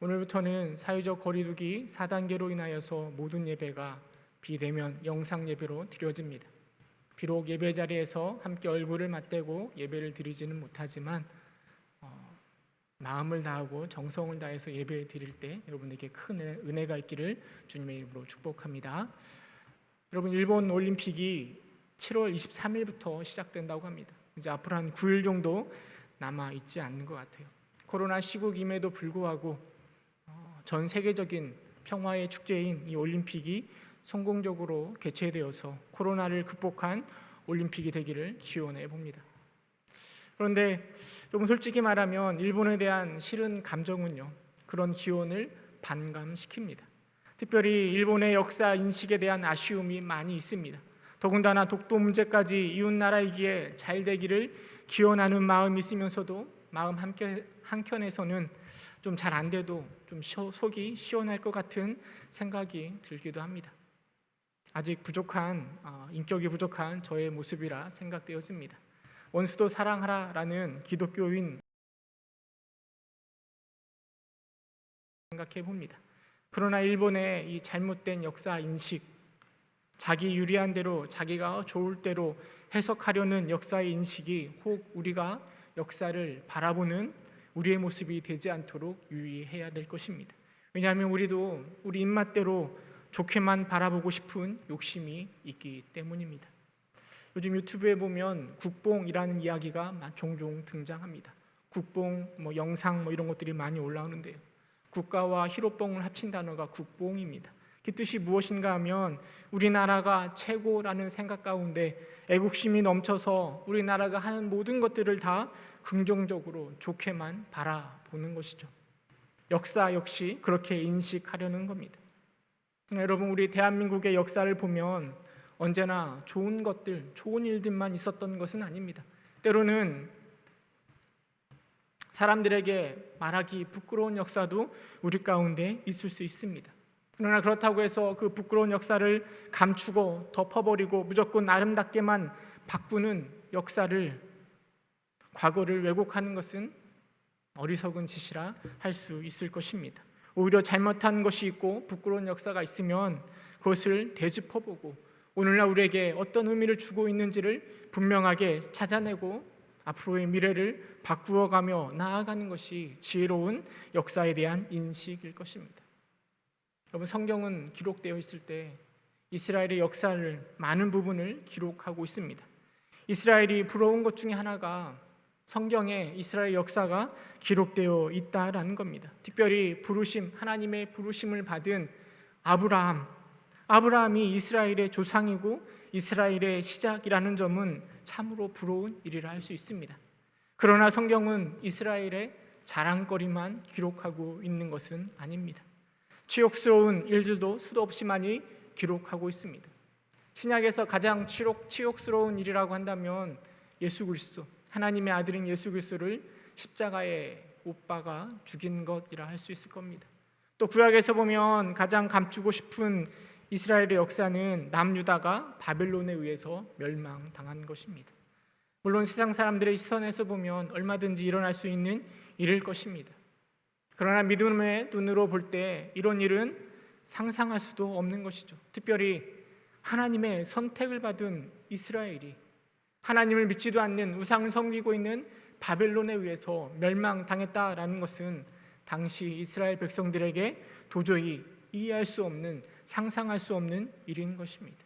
오늘부터는 사회적 거리두기 4단계로 인하여서 모든 예배가 비대면 영상 예배로 드려집니다. 비록 예배 자리에서 함께 얼굴을 맞대고 예배를 드리지는 못하지만 마음을 다하고 정성을 다해서 예배 드릴 때 여러분에게 큰 은혜가 있기를 주님의 이름으로 축복합니다. 여러분, 일본 올림픽이 7월 23일부터 시작된다고 합니다. 이제 앞으로 한 9일 정도 남아 있지 않는 것 같아요. 코로나 시국임에도 불구하고 전 세계적인 평화의 축제인 이 올림픽이 성공적으로 개최되어서 코로나를 극복한 올림픽이 되기를 기원해 봅니다. 그런데 좀 솔직히 말하면 일본에 대한 싫은 감정은요, 그런 기원을 반감시킵니다. 특별히 일본의 역사 인식에 대한 아쉬움이 많이 있습니다. 더군다나 독도 문제까지 이웃나라이기에 잘 되기를 기원하는 마음이 있으면서도 마음 한켠에서는 좀 잘 안 돼도 좀 속이 시원할 것 같은 생각이 들기도 합니다. 아직 인격이 부족한 저의 모습이라 생각되어집니다. 원수도 사랑하라라는 기독교인 생각해 봅니다. 그러나 일본의 이 잘못된 역사 인식, 자기 유리한 대로 자기가 좋을 대로 해석하려는 역사의 인식이 혹 우리가 역사를 바라보는 우리의 모습이 되지 않도록 유의해야 될 것입니다. 왜냐하면 우리도 우리 입맛대로 좋게만 바라보고 싶은 욕심이 있기 때문입니다. 요즘 유튜브에 보면 국뽕이라는 이야기가 종종 등장합니다. 국뽕, 영상 이런 것들이 많이 올라오는데요. 국가와 희로뽕을 합친 단어가 국뽕입니다. 그 뜻이 무엇인가 하면 우리나라가 최고라는 생각 가운데 애국심이 넘쳐서 우리나라가 하는 모든 것들을 다 긍정적으로 좋게만 바라보는 것이죠. 역사 역시 그렇게 인식하려는 겁니다. 여러분, 우리 대한민국의 역사를 보면 언제나 좋은 것들, 좋은 일들만 있었던 것은 아닙니다. 때로는 사람들에게 말하기 부끄러운 역사도 우리 가운데 있을 수 있습니다. 그러나 그렇다고 해서 그 부끄러운 역사를 감추고 덮어버리고 무조건 아름답게만 바꾸는 역사를, 과거를 왜곡하는 것은 어리석은 짓이라 할 수 있을 것입니다. 오히려 잘못한 것이 있고 부끄러운 역사가 있으면 그것을 되짚어보고 오늘날 우리에게 어떤 의미를 주고 있는지를 분명하게 찾아내고 앞으로의 미래를 바꾸어가며 나아가는 것이 지혜로운 역사에 대한 인식일 것입니다. 여러분, 성경은 기록되어 있을 때 이스라엘의 역사를 많은 부분을 기록하고 있습니다. 이스라엘이 부러운 것 중에 하나가 성경에 이스라엘 역사가 기록되어 있다라는 겁니다. 특별히 하나님의 부르심을 받은 아브라함이 이스라엘의 조상이고 이스라엘의 시작이라는 점은 참으로 부러운 일이라 할 수 있습니다. 그러나 성경은 이스라엘의 자랑거리만 기록하고 있는 것은 아닙니다. 치욕스러운 일들도 수도 없이 많이 기록하고 있습니다. 신약에서 가장 치욕스러운 일이라고 한다면 예수 그리스도, 하나님의 아들인 예수 그리스도를 십자가에 못 박아 죽인 것이라 할 수 있을 겁니다. 또 구약에서 보면 가장 감추고 싶은 이스라엘의 역사는 남유다가 바벨론에 의해서 멸망당한 것입니다. 물론 세상 사람들의 시선에서 보면 얼마든지 일어날 수 있는 일일 것입니다. 그러나 믿음의 눈으로 볼 때 이런 일은 상상할 수도 없는 것이죠. 특별히 하나님의 선택을 받은 이스라엘이 하나님을 믿지도 않는 우상을 섬기고 있는 바벨론에 의해서 멸망당했다라는 것은 당시 이스라엘 백성들에게 도저히 이해할 수 없는, 상상할 수 없는 일인 것입니다.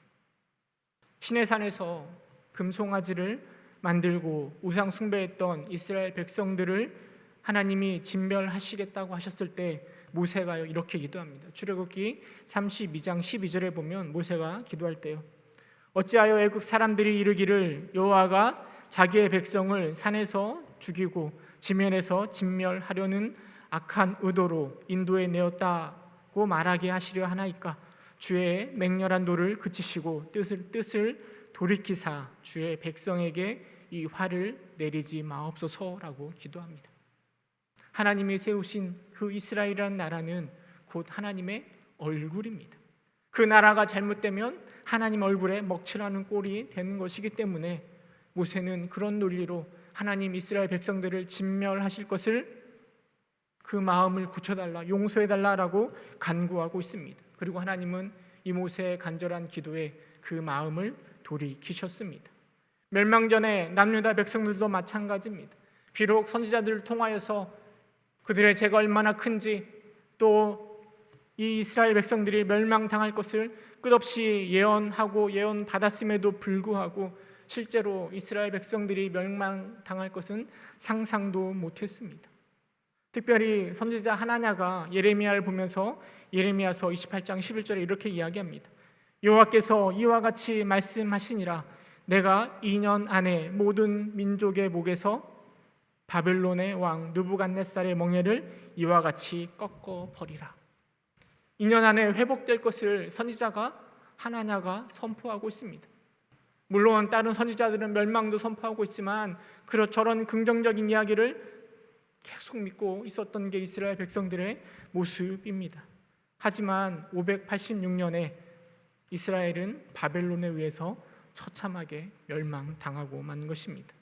시내산에서 금송아지를 만들고 우상 숭배했던 이스라엘 백성들을 하나님이 진멸하시겠다고 하셨을 때 모세가 이렇게 기도합니다. 출애굽기 32장 12절에 보면 모세가 기도할 때요, 어찌하여 애굽 사람들이 이르기를 여호와가 자기의 백성을 산에서 죽이고 지면에서 진멸하려는 악한 의도로 인도에 내었다고 말하게 하시려 하나이까. 주의 맹렬한 노를 그치시고 뜻을 돌이키사 주의 백성에게 이 화를 내리지 마옵소서라고 기도합니다. 하나님이 세우신 그 이스라엘이라는 나라는 곧 하나님의 얼굴입니다. 그 나라가 잘못되면 하나님 얼굴에 먹칠하는 꼴이 되는 것이기 때문에 모세는 그런 논리로 하나님 이스라엘 백성들을 진멸하실 것을 그 마음을 고쳐달라, 용서해달라라고 간구하고 있습니다. 그리고 하나님은 이 모세의 간절한 기도에 그 마음을 돌이키셨습니다. 멸망 전에 남유다 백성들도 마찬가지입니다. 비록 선지자들을 통하여서 그들의 죄가 얼마나 큰지, 또 이 이스라엘 백성들이 멸망당할 것을 끝없이 예언하고 예언받았음에도 불구하고 실제로 이스라엘 백성들이 멸망당할 것은 상상도 못했습니다. 특별히 선지자 하나냐가 예레미야를 보면서 예레미야서 28장 11절에 이렇게 이야기합니다. 여호와께서 이와 같이 말씀하시니라. 내가 2년 안에 모든 민족의 목에서 바벨론의 왕 느부갓네살의 멍에를 이와 같이 꺾어 버리라. 2년 안에 회복될 것을 선지자가 하나냐가 선포하고 있습니다. 물론 다른 선지자들은 멸망도 선포하고 있지만 저런 긍정적인 이야기를 계속 믿고 있었던 게 이스라엘 백성들의 모습입니다. 하지만 586년에 이스라엘은 바벨론에 의해서 처참하게 멸망당하고 만 것입니다.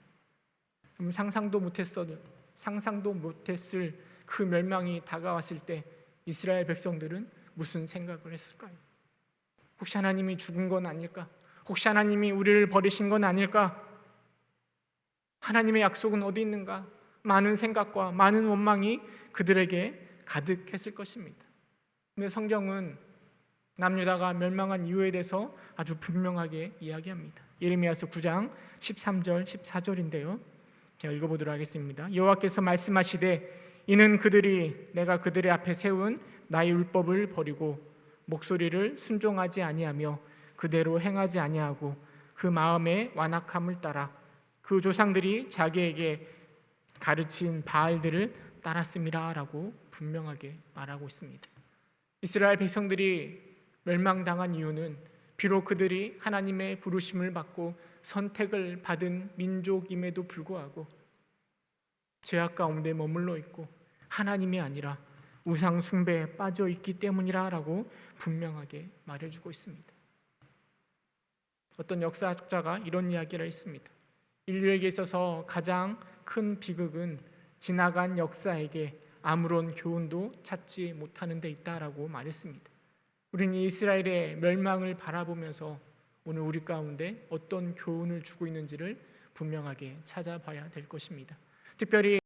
상상도 못했을 그 멸망이 다가왔을 때 이스라엘 백성들은 무슨 생각을 했을까요? 혹시 하나님이 죽은 건 아닐까? 혹시 하나님이 우리를 버리신 건 아닐까? 하나님의 약속은 어디 있는가? 많은 생각과 많은 원망이 그들에게 가득했을 것입니다. 근데 성경은 남유다가 멸망한 이유에 대해서 아주 분명하게 이야기합니다. 예레미야서 9장 13절 14절인데요. 제가 읽어보도록 하겠습니다. 여호와께서 말씀하시되 이는 그들이 내가 그들의 앞에 세운 나의 율법을 버리고 목소리를 순종하지 아니하며 그대로 행하지 아니하고 그 마음의 완악함을 따라 그 조상들이 자기에게 가르친 바알들을 따랐음이라 라고 분명하게 말하고 있습니다. 이스라엘 백성들이 멸망당한 이유는 비록 그들이 하나님의 부르심을 받고 선택을 받은 민족임에도 불구하고 죄악 가운데 머물러 있고 하나님이 아니라 우상 숭배에 빠져 있기 때문이라 라고 분명하게 말해주고 있습니다. 어떤 역사학자가 이런 이야기를 했습니다. 인류에게 있어서 가장 큰 비극은 지나간 역사에게 아무런 교훈도 찾지 못하는 데 있다라고 말했습니다. 우리는 이스라엘의 멸망을 바라보면서 오늘 우리 가운데 어떤 교훈을 주고 있는지를 분명하게 찾아봐야 될 것입니다. 특별히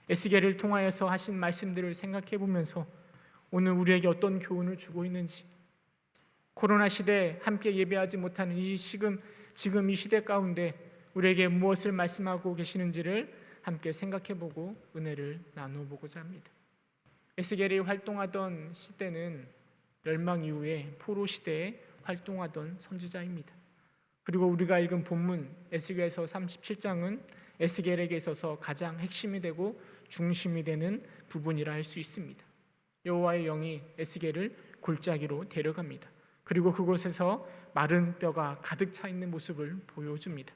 에스겔을 통하여서 하신 말씀들을 생각해 보면서 오늘 우리에게 어떤 교훈을 주고 있는지, 코로나 시대에 함께 예배하지 못하는 지금 이 시대 가운데 우리에게 무엇을 말씀하고 계시는지를 함께 생각해보고 은혜를 나눠보고자 합니다. 에스겔이 활동하던 시대는 멸망 이후에 포로 시대에 활동하던 선지자입니다. 그리고 우리가 읽은 본문 에스겔서 37장은 에스겔에게 있어서 가장 핵심이 되고 중심이 되는 부분이라 할 수 있습니다. 여호와의 영이 에스겔을 골짜기로 데려갑니다. 그리고 그곳에서 마른 뼈가 가득 차 있는 모습을 보여줍니다.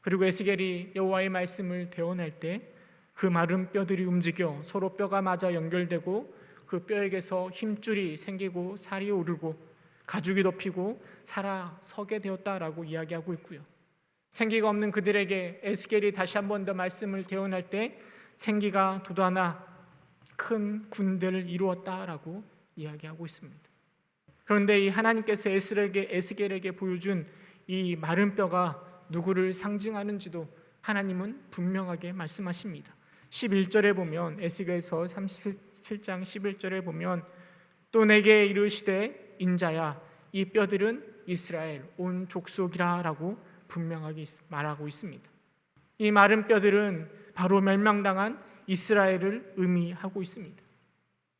그리고 에스겔이 여호와의 말씀을 대언할 때 그 마른 뼈들이 움직여 서로 뼈가 맞아 연결되고 그 뼈에게서 힘줄이 생기고 살이 오르고 가죽이 덮이고 살아 서게 되었다라고 이야기하고 있고요. 생기가 없는 그들에게 에스겔이 다시 한 번 더 말씀을 대언할 때 생기가 돋아나 큰 군대를 이루었다라고 이야기하고 있습니다. 그런데 이 하나님께서 에스겔에게 보여준 이 마른 뼈가 누구를 상징하는지도 하나님은 분명하게 말씀하십니다. 11절에 보면 에스겔서 37장 11절에 보면 또 내게 이르시되 인자야 이 뼈들은 이스라엘 온 족속이라 라고 분명하게 말하고 있습니다. 이 마른 뼈들은 바로 멸망당한 이스라엘을 의미하고 있습니다.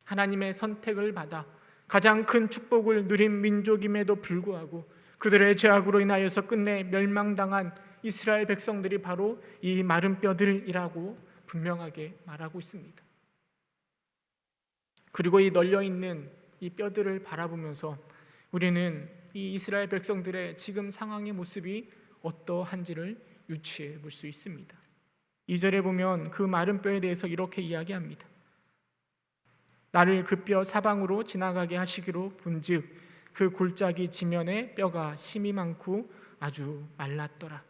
하나님의 선택을 받아 가장 큰 축복을 누린 민족임에도 불구하고 그들의 죄악으로 인하여서 끝내 멸망당한 이스라엘 백성들이 바로 이 마른 뼈들이라고 분명하게 말하고 있습니다. 그리고 이 널려있는 이 뼈들을 바라보면서 우리는 이 이스라엘 백성들의 지금 상황의 모습이 어떠한지를 유추해 볼 수 있습니다. 2절에 보면 그 마른 뼈에 대해서 이렇게 이야기합니다. 나를 그 뼈 사방으로 지나가게 하시기로 본즉 그 골짜기 지면에 뼈가 심이 많고 아주 말랐더라.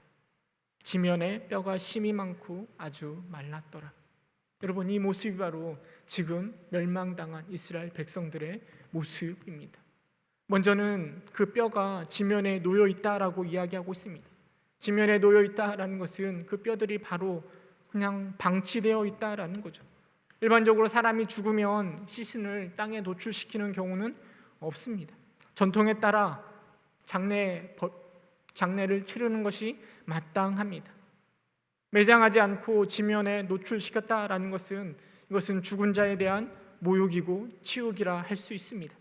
지면에 뼈가 심이 많고 아주 말랐더라. 여러분, 이 모습이 바로 지금 멸망당한 이스라엘 백성들의 모습입니다. 먼저는 그 뼈가 지면에 놓여 있다라고 이야기하고 있습니다. 지면에 놓여 있다라는 것은 그 뼈들이 바로 그냥 방치되어 있다라는 거죠. 일반적으로 사람이 죽으면 시신을 땅에 노출시키는 경우는 없습니다. 전통에 따라 장례를 치르는 것이 마땅합니다. 매장하지 않고 지면에 노출시켰다라는 것은 이것은 죽은 자에 대한 모욕이고 치욕이라 할 수 있습니다.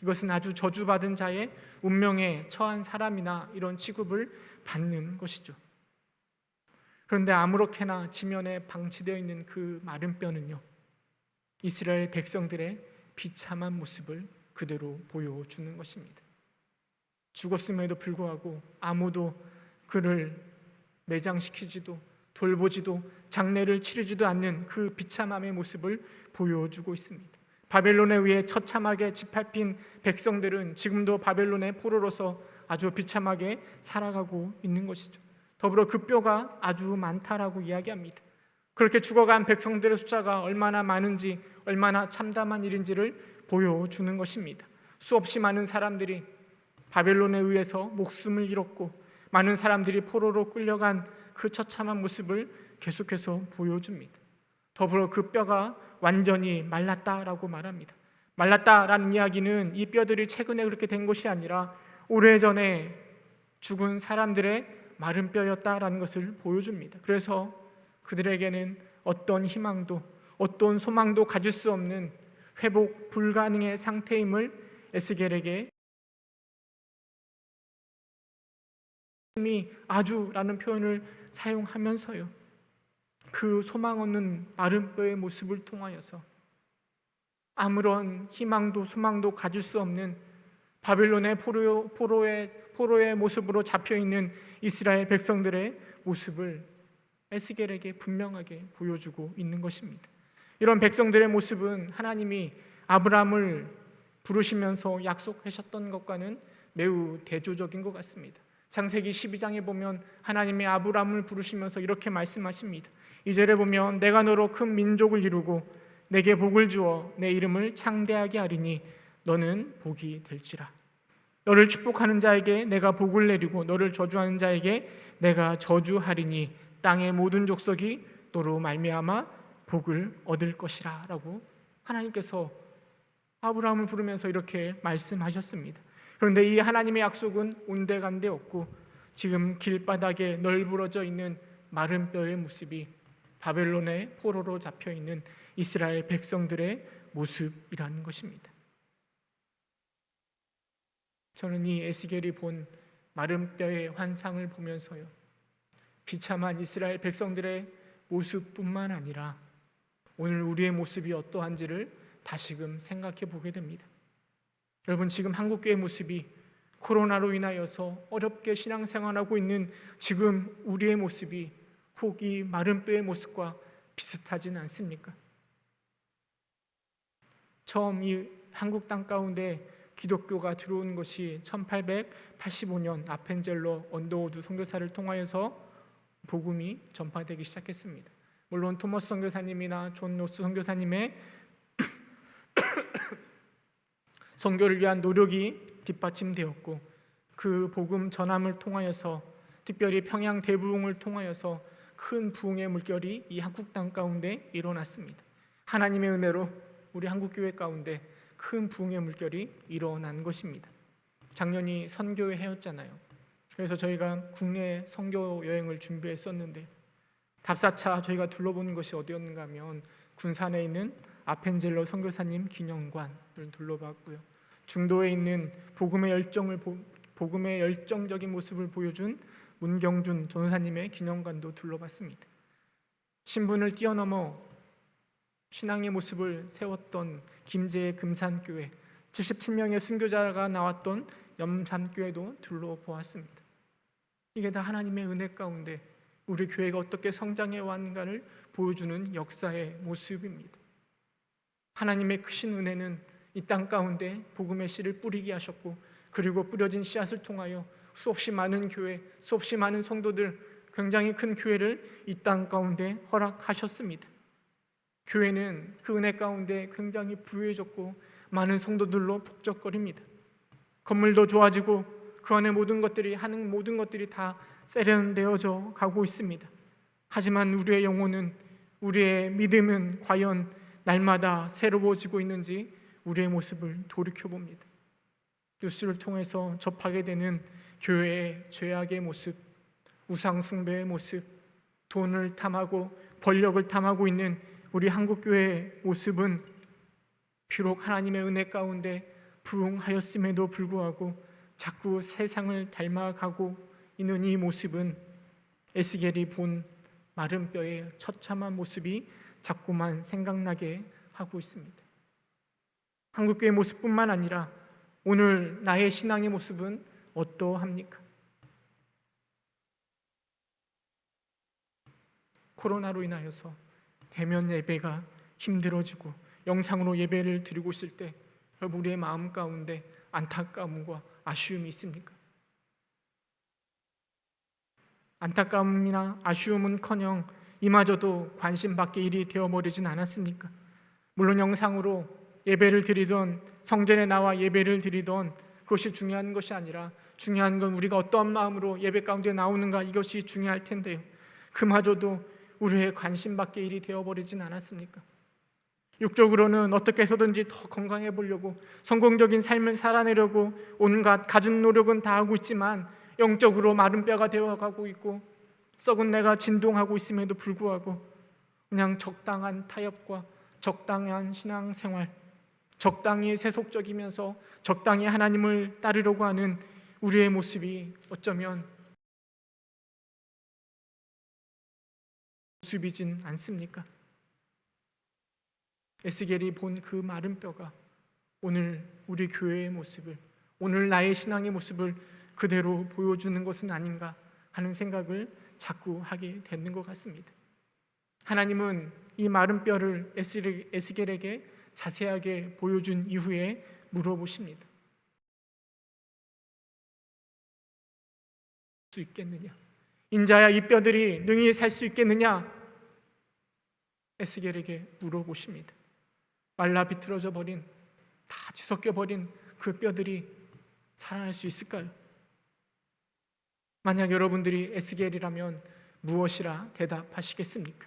이것은 아주 저주받은 자의 운명에 처한 사람이나 이런 취급을 받는 것이죠. 그런데 아무렇게나 지면에 방치되어 있는 그 마른 뼈는요, 이스라엘 백성들의 비참한 모습을 그대로 보여주는 것입니다. 죽었음에도 불구하고 아무도 그를 매장시키지도 돌보지도 장례를 치르지도 않는 그 비참함의 모습을 보여주고 있습니다. 바벨론에 의해 처참하게 짓밟힌 백성들은 지금도 바벨론의 포로로서 아주 비참하게 살아가고 있는 것이죠. 더불어 그 뼈가 아주 많다라고 이야기합니다. 그렇게 죽어간 백성들의 숫자가 얼마나 많은지, 얼마나 참담한 일인지를 보여주는 것입니다. 수없이 많은 사람들이 바벨론에 의해서 목숨을 잃었고, 많은 사람들이 포로로 끌려간 그 처참한 모습을 계속해서 보여줍니다. 더불어 그 뼈가 완전히 말랐다라고 말합니다. 말랐다라는 이야기는 이 뼈들이 최근에 그렇게 된 것이 아니라 오래전에 죽은 사람들의 마른 뼈였다라는 것을 보여줍니다. 그래서 그들에게는 어떤 희망도 어떤 소망도 가질 수 없는 회복 불가능의 상태임을 에스겔에게 아주라는 표현을 사용하면서요, 그 소망 없는 마른 뼈의 모습을 통하여서 아무런 희망도 소망도 가질 수 없는 바벨론의 포로의 모습으로 잡혀있는 이스라엘 백성들의 모습을 에스겔에게 분명하게 보여주고 있는 것입니다. 이런 백성들의 모습은 하나님이 아브라함을 부르시면서 약속하셨던 것과는 매우 대조적인 것 같습니다. 창세기 12장에 보면 하나님이 아브라함을 부르시면서 이렇게 말씀하십니다. 2절에 보면 내가 너로 큰 민족을 이루고 내게 복을 주어 내 이름을 창대하게 하리니 너는 복이 될지라. 너를 축복하는 자에게 내가 복을 내리고 너를 저주하는 자에게 내가 저주하리니 땅의 모든 족속이 너로 말미암아 복을 얻을 것이라 라고 하나님께서 아브라함을 부르면서 이렇게 말씀하셨습니다. 그런데 이 하나님의 약속은 온데간데 없고 지금 길바닥에 널브러져 있는 마른 뼈의 모습이 바벨론의 포로로 잡혀있는 이스라엘 백성들의 모습이라는 것입니다. 저는 이 에스겔이 본 마른 뼈의 환상을 보면서요, 비참한 이스라엘 백성들의 모습뿐만 아니라 오늘 우리의 모습이 어떠한지를 다시금 생각해 보게 됩니다. 여러분, 지금 한국교회 모습이 코로나로 인하여서 어렵게 신앙생활하고 있는 지금 우리의 모습이 혹 이 마른 뼈의 모습과 비슷하진 않습니까? 처음 이 한국 땅 가운데 기독교가 들어온 것이 1885년 아펜젤러 언더우드 선교사를 통하여서 복음이 전파되기 시작했습니다. 물론 토머스 선교사님이나 존 노스 선교사님의 선교를 위한 노력이 뒷받침되었고, 그 복음 전함을 통하여서 특별히 평양 대부흥을 통하여서 큰 부흥의 물결이 이 한국 땅 가운데 일어났습니다. 하나님의 은혜로 우리 한국교회 가운데 큰 부흥의 물결이 일어난 것입니다. 작년이 선교회 해였잖아요. 그래서 저희가 국내 선교 여행을 준비했었는데 답사차 저희가 둘러보는 것이 어디였는가 하면 군산에 있는 아펜젤러 선교사님 기념관을 둘러봤고요, 중도에 있는 복음의 열정적인 모습을 보여준 문경준 전도사님의 기념관도 둘러봤습니다. 신분을 뛰어넘어 신앙의 모습을 세웠던 김제의 금산교회, 77명의 순교자가 나왔던 염산교회도 둘러보았습니다. 이게 다 하나님의 은혜 가운데 우리 교회가 어떻게 성장해 왔는가를 보여주는 역사의 모습입니다. 하나님의 크신 은혜는 이 땅 가운데 복음의 씨를 뿌리게 하셨고, 그리고 뿌려진 씨앗을 통하여 수없이 많은 교회, 수없이 많은 성도들, 굉장히 큰 교회를 이 땅 가운데 허락하셨습니다. 교회는 그 은혜 가운데 굉장히 부유해졌고 많은 성도들로 북적거립니다. 건물도 좋아지고 그 안에 모든 것들이, 하는 모든 것들이 다 세련되어져 가고 있습니다. 하지만 우리의 영혼은, 우리의 믿음은 과연 날마다 새로워지고 있는지 우리의 모습을 돌이켜봅니다. 뉴스를 통해서 접하게 되는 교회의 죄악의 모습, 우상 숭배의 모습, 돈을 탐하고 권력을 탐하고 있는 우리 한국교회의 모습은 비록 하나님의 은혜 가운데 부흥하였음에도 불구하고 자꾸 세상을 닮아가고 있는 이 모습은 에스겔이 본 마른 뼈의 처참한 모습이 자꾸만 생각나게 하고 있습니다. 한국교회의 모습뿐만 아니라 오늘 나의 신앙의 모습은 어떠합니까? 코로나로 인하여서 대면 예배가 힘들어지고 영상으로 예배를 드리고 있을 때 여러분, 우리의 마음 가운데 안타까움과 아쉬움이 있습니까? 안타까움이나 아쉬움은커녕 이마저도 관심밖의 일이 되어버리진 않았습니까? 물론 영상으로 예배를 드리던, 성전에 나와 예배를 드리던, 그것이 중요한 것이 아니라 중요한 건 우리가 어떠한 마음으로 예배 가운데 나오는가, 이것이 중요할 텐데요, 그마저도 우리의 관심밖의 일이 되어버리진 않았습니까? 육적으로는 어떻게 해서든지 더 건강해 보려고, 성공적인 삶을 살아내려고 온갖 갖은 노력은 다 하고 있지만 영적으로 마른 뼈가 되어가고 있고 썩은 내가 진동하고 있음에도 불구하고 그냥 적당한 타협과 적당한 신앙생활, 적당히 세속적이면서 적당히 하나님을 따르려고 하는 우리의 모습이 어쩌면 모습이진 않습니까? 에스겔이 본 그 마른 뼈가 오늘 우리 교회의 모습을, 오늘 나의 신앙의 모습을 그대로 보여주는 것은 아닌가 하는 생각을 자꾸 하게 되는 것 같습니다. 하나님은 이 마른 뼈를 에스겔에게 자세하게 보여준 이후에 물어보십니다. 수 있겠느냐? 인자야, 이 뼈들이 능히 살 수 있겠느냐? 에스겔에게 물어보십니다. 말라 비틀어져 버린, 다 뒤섞여 버린 그 뼈들이 살아날 수 있을까요? 만약 여러분들이 에스겔이라면 무엇이라 대답하시겠습니까?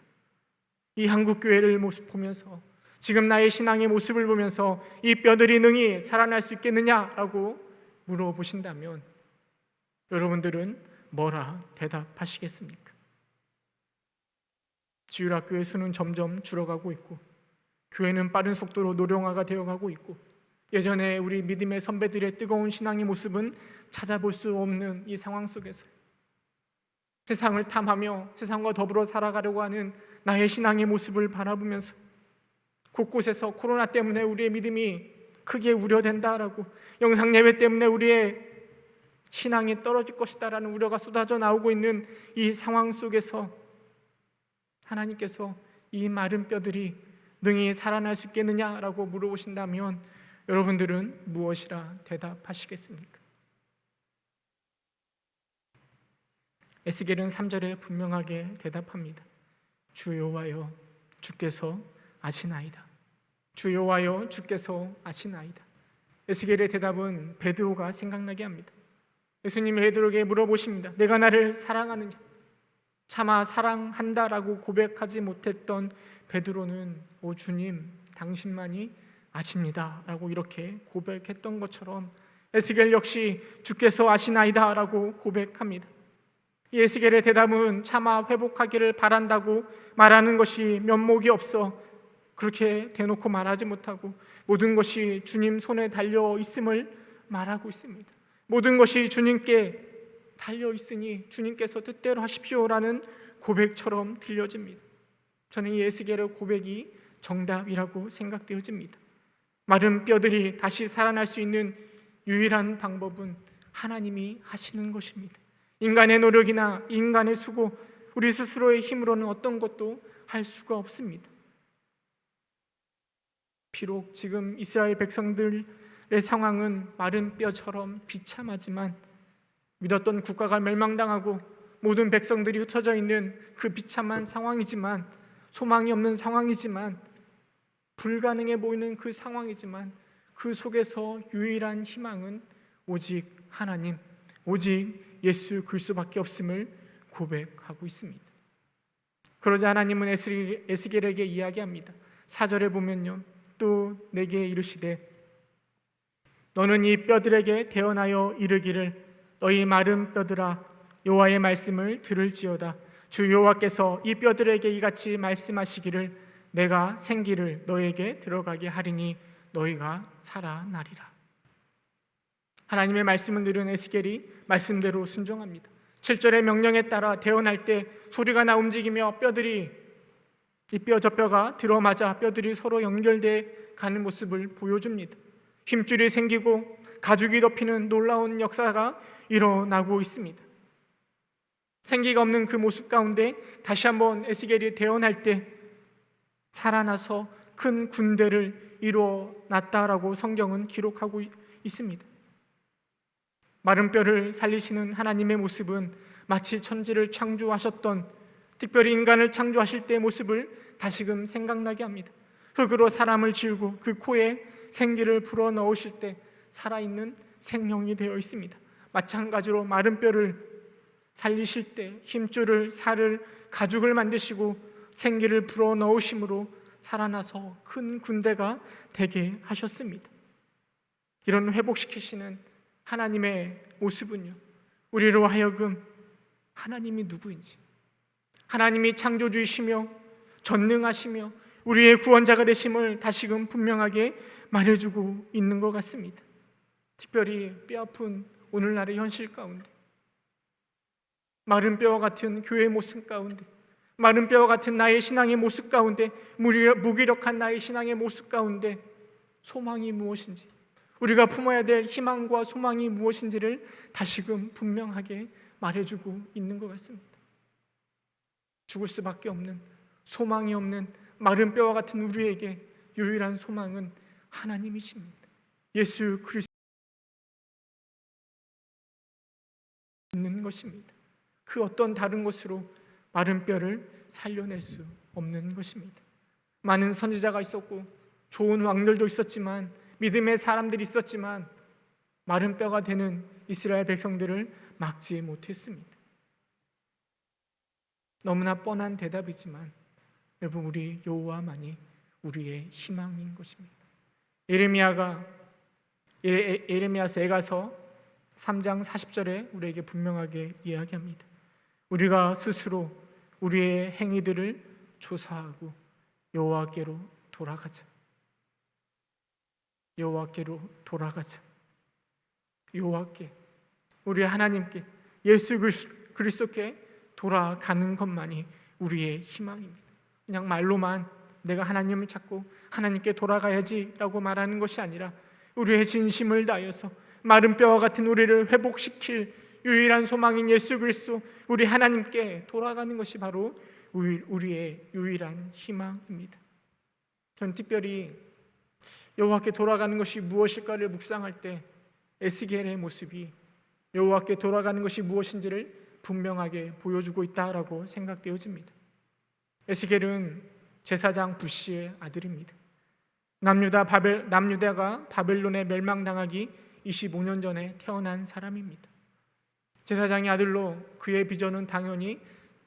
이 한국교회를 모습 보면서, 지금 나의 신앙의 모습을 보면서 이 뼈들이 능히 살아날 수 있겠느냐라고 물어보신다면 여러분들은 뭐라 대답하시겠습니까? 지율학교의 수는 점점 줄어가고 있고 교회는 빠른 속도로 노령화가 되어가고 있고 예전에 우리 믿음의 선배들의 뜨거운 신앙의 모습은 찾아볼 수 없는 이 상황 속에서 세상을 탐하며 세상과 더불어 살아가려고 하는 나의 신앙의 모습을 바라보면서 곳곳에서 코로나 때문에 우리의 믿음이 크게 우려된다라고, 영상 예배 때문에 우리의 신앙이 떨어질 것이다라는 우려가 쏟아져 나오고 있는 이 상황 속에서 하나님께서 이 마른 뼈들이 능히 살아날 수 있겠느냐라고 물어보신다면 여러분들은 무엇이라 대답하시겠습니까? 에스겔은 3절에 분명하게 대답합니다. 주 여호와여, 주께서 아시나이다. 주 여호와여, 주께서 아시나이다. 에스겔의 대답은 베드로가 생각나게 합니다. 예수님이 베드로에게 물어보십니다. 내가 나를 사랑하느냐? 차마 사랑한다라고 고백하지 못했던 베드로는 오 주님, 당신만이 아십니다 라고 이렇게 고백했던 것처럼 에스겔 역시 주께서 아시나이다 라고 고백합니다. 이 에스겔의 대답은 차마 회복하기를 바란다고 말하는 것이 면목이 없어 그렇게 대놓고 말하지 못하고 모든 것이 주님 손에 달려 있음을 말하고 있습니다. 모든 것이 주님께 달려 있으니 주님께서 뜻대로 하십시오라는 고백처럼 들려집니다. 저는 이 에스겔의 고백이 정답이라고 생각되어집니다. 마른 뼈들이 다시 살아날 수 있는 유일한 방법은 하나님이 하시는 것입니다. 인간의 노력이나 인간의 수고, 우리 스스로의 힘으로는 어떤 것도 할 수가 없습니다. 비록 지금 이스라엘 백성들의 상황은 마른 뼈처럼 비참하지만 믿었던 국가가 멸망당하고 모든 백성들이 흩어져 있는 그 비참한 상황이지만, 소망이 없는 상황이지만, 불가능해 보이는 그 상황이지만, 그 속에서 유일한 희망은 오직 하나님, 오직 예수 그리스도밖에 없음을 고백하고 있습니다. 그러자 하나님은 에스겔에게 이야기합니다. 4절에 보면요, 또 내게 이르시되 너는 이 뼈들에게 대언하여 이르기를 너희 마른 뼈들아 여호와의 말씀을 들을지어다. 주 여호와께서 이 뼈들에게 이같이 말씀하시기를 내가 생기를 너에게 들어가게 하리니 너희가 살아나리라. 하나님의 말씀을 들은 에스겔이 말씀대로 순종합니다. 7절의 명령에 따라 대언할 때 소리가 나 움직이며 뼈들이 이 뼈 저 뼈가 들어맞아 뼈들이 서로 연결돼 가는 모습을 보여줍니다. 힘줄이 생기고 가죽이 덮이는 놀라운 역사가 일어나고 있습니다. 생기가 없는 그 모습 가운데 다시 한번 에스겔이 대언할 때 살아나서 큰 군대를 이루어놨다라고 성경은 기록하고 있습니다. 마른 뼈를 살리시는 하나님의 모습은 마치 천지를 창조하셨던, 특별히 인간을 창조하실 때의 모습을 다시금 생각나게 합니다. 흙으로 사람을 지우고 그 코에 생기를 불어넣으실 때 살아있는 생명이 되어 있습니다. 마찬가지로 마른 뼈를 살리실 때 힘줄을, 살을, 가죽을 만드시고 생기를 불어넣으심으로 살아나서 큰 군대가 되게 하셨습니다. 이런 회복시키시는 하나님의 모습은요, 우리로 하여금 하나님이 누구인지, 하나님이 창조주이시며 전능하시며 우리의 구원자가 되심을 다시금 분명하게 말해주고 있는 것 같습니다. 특별히 뼈아픈 오늘날의 현실 가운데, 마른 뼈와 같은 교회의 모습 가운데, 마른 뼈와 같은 나의 신앙의 모습 가운데, 무기력한 나의 신앙의 모습 가운데 소망이 무엇인지, 우리가 품어야 될 희망과 소망이 무엇인지를 다시금 분명하게 말해주고 있는 것 같습니다. 죽을 수밖에 없는, 소망이 없는 마른 뼈와 같은 우리에게 유일한 소망은 하나님이십니다. 예수 그리스도 있는 것입니다. 그 어떤 다른 것으로 마른 뼈를 살려낼 수 없는 것입니다. 많은 선지자가 있었고 좋은 왕들도 있었지만, 믿음의 사람들이 있었지만 마른 뼈가 되는 이스라엘 백성들을 막지 못했습니다. 너무나 뻔한 대답이지만 여러분, 우리 여호와만이 우리의 희망인 것입니다. 예레미야서 에가서 3장 40절에 우리에게 분명하게 이야기합니다. 우리가 스스로 우리의 행위들을 조사하고 여호와께로 돌아가자. 여호와께로 돌아가자. 여호와께, 우리 하나님께, 예수 그리스도께 돌아가는 것만이 우리의 희망입니다. 그냥 말로만 내가 하나님을 찾고 하나님께 돌아가야지라고 말하는 것이 아니라 우리의 진심을 다해서 마른 뼈와 같은 우리를 회복시킬 유일한 소망인 예수 그리스도, 우리 하나님께 돌아가는 것이 바로 우리의 유일한 희망입니다. 전 특별히 여호와께 돌아가는 것이 무엇일까를 묵상할 때 에스겔의 모습이 여호와께 돌아가는 것이 무엇인지를 분명하게 보여주고 있다라고 생각되어집니다. 에스겔은 제사장 부시의 아들입니다. 남유다가 바벨론에 멸망당하기 25년 전에 태어난 사람입니다. 제사장의 아들로 그의 비전은 당연히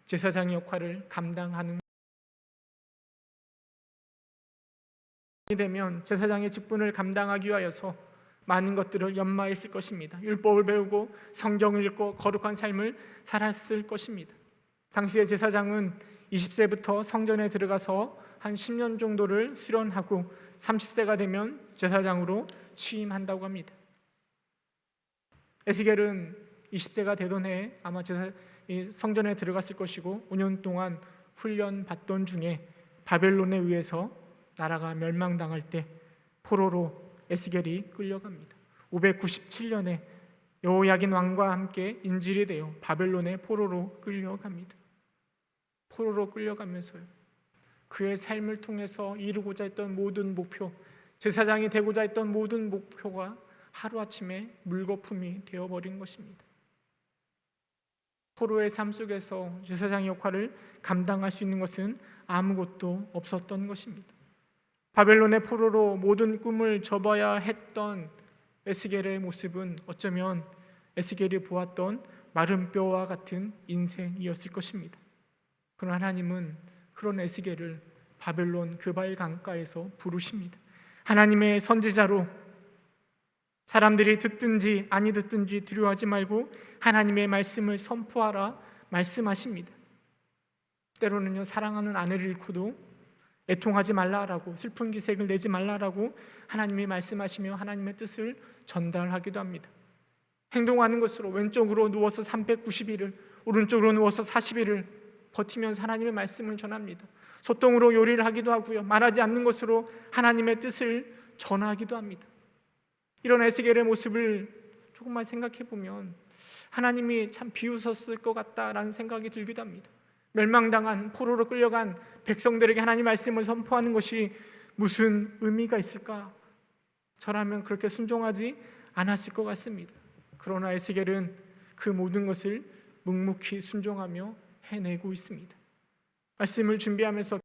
제사장의 역할을 감당하는 되면 제사장의 직분을 감당하기 위하여서 많은 것들을 연마했을 것입니다. 율법을 배우고 성경을 읽고 거룩한 삶을 살았을 것입니다. 당시의 제사장은 20세부터 성전에 들어가서 한 10년 정도를 수련하고 30세가 되면 제사장으로 취임한다고 합니다. 에스겔은 20세가 되던 해에 아마 성전에 들어갔을 것이고 5년 동안 훈련 받던 중에 바벨론에 의해서 나라가 멸망당할 때 포로로 에스겔이 끌려갑니다. 597년에 여호야긴 왕과 함께 인질이 되어 바벨론의 포로로 끌려갑니다. 포로로 끌려가면서요, 그의 삶을 통해서 이루고자 했던 모든 목표, 제사장이 되고자 했던 모든 목표가 하루아침에 물거품이 되어버린 것입니다. 포로의 삶 속에서 제사장의 역할을 감당할 수 있는 것은 아무것도 없었던 것입니다. 바벨론의 포로로 모든 꿈을 접어야 했던 에스겔의 모습은 어쩌면 에스겔이 보았던 마른 뼈와 같은 인생이었을 것입니다. 그러나 하나님은 그런 에스겔을 바벨론 그발 강가에서 부르십니다. 하나님의 선지자로 사람들이 듣든지 아니 듣든지 두려워하지 말고 하나님의 말씀을 선포하라 말씀하십니다. 때로는요, 사랑하는 아내를 잃고도 애통하지 말라라고, 슬픈 기색을 내지 말라라고 하나님이 말씀하시며 하나님의 뜻을 전달하기도 합니다. 행동하는 것으로 왼쪽으로 누워서 390일을, 오른쪽으로 누워서 40일을 버티면서 하나님의 말씀을 전합니다. 소똥으로 요리를 하기도 하고요, 말하지 않는 것으로 하나님의 뜻을 전하기도 합니다. 이런 에스겔의 모습을 조금만 생각해 보면 하나님이 참 비웃었을 것 같다라는 생각이 들기도 합니다. 멸망당한, 포로로 끌려간 백성들에게 하나님 말씀을 선포하는 것이 무슨 의미가 있을까? 저라면 그렇게 순종하지 않았을 것 같습니다. 그러나 에스겔은 그 모든 것을 묵묵히 순종하며 해내고 있습니다. 말씀을 준비하면서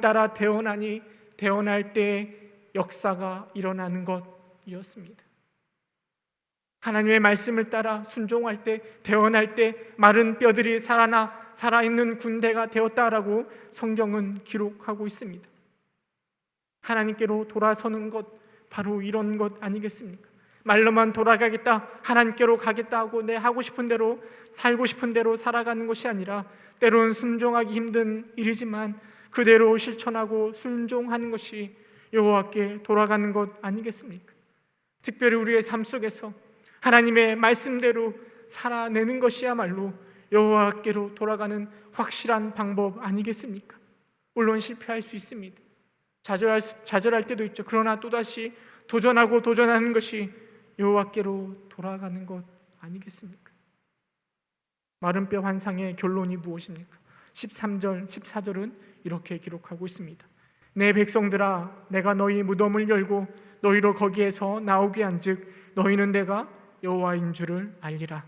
따라 태어나니 태어날 때 역사가 일어나는 것이었습니다. 하나님의 말씀을 따라 순종할 때, 태어날 때 마른 뼈들이 살아나 살아있는 군대가 되었다라고 성경은 기록하고 있습니다. 하나님께로 돌아서는 것, 바로 이런 것 아니겠습니까? 말로만 돌아가겠다, 하나님께로 가겠다 하고 내 하고 싶은 대로, 살고 싶은 대로 살아가는 것이 아니라 때로는 순종하기 힘든 일이지만 그대로 실천하고 순종하는 것이 여호와께 돌아가는 것 아니겠습니까? 특별히 우리의 삶 속에서 하나님의 말씀대로 살아내는 것이야말로 여호와께로 돌아가는 확실한 방법 아니겠습니까? 물론 실패할 수 있습니다. 좌절할 때도 있죠. 그러나 또다시 도전하고 도전하는 것이 여호와께로 돌아가는 것 아니겠습니까? 마른 뼈 환상의 결론이 무엇입니까? 13절, 14절은 이렇게 기록하고 있습니다. 내 백성들아, 내가 너희 무덤을 열고 너희로 거기에서 나오게 한즉 너희는 내가 여호와인 줄을 알리라.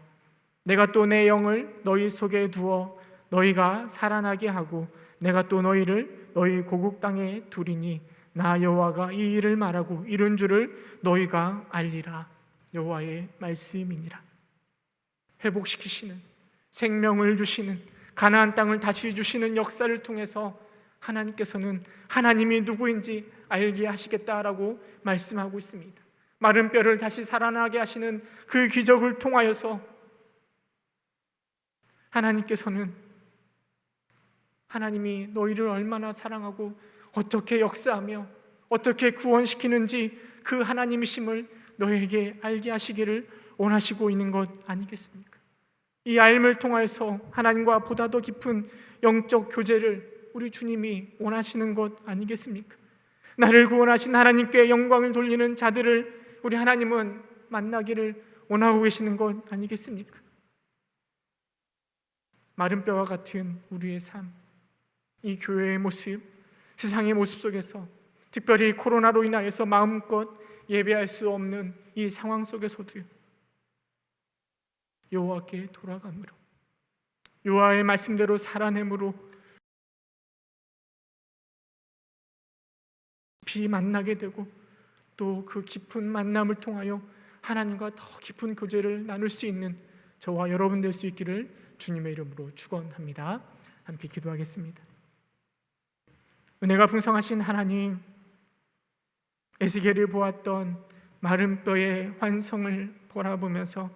내가 또 내 영을 너희 속에 두어 너희가 살아나게 하고 내가 또 너희를 너희 고국 땅에 두리니 나 여호와가 이 일을 말하고 이룬 줄을 너희가 알리라. 여호와의 말씀이니라. 회복시키시는, 생명을 주시는, 가나안 땅을 다시 주시는 역사를 통해서 하나님께서는 하나님이 누구인지 알게 하시겠다라고 말씀하고 있습니다. 마른 뼈를 다시 살아나게 하시는 그 기적을 통하여서 하나님께서는 하나님이 너희를 얼마나 사랑하고 어떻게 역사하며 어떻게 구원시키는지 그 하나님이심을 너에게 알게 하시기를 원하시고 있는 것 아니겠습니까? 이 알을 통하여서 하나님과 보다 더 깊은 영적 교제를 우리 주님이 원하시는 것 아니겠습니까? 나를 구원하신 하나님께 영광을 돌리는 자들을 우리 하나님은 만나기를 원하고 계시는 것 아니겠습니까? 마른 뼈와 같은 우리의 삶, 이 교회의 모습, 세상의 모습 속에서 특별히 코로나로 인하여서 마음껏 예배할 수 없는 이 상황 속에서도요, 여호와께 돌아감으로, 여호와의 말씀대로 살아내므로 깊이 만나게 되고 또 그 깊은 만남을 통하여 하나님과 더 깊은 교제를 나눌 수 있는 저와 여러분 될 수 있기를 주님의 이름으로 축원합니다. 함께 기도하겠습니다. 은혜가 풍성하신 하나님, 에스겔이 보았던 마른 뼈의 환성을 바라보면서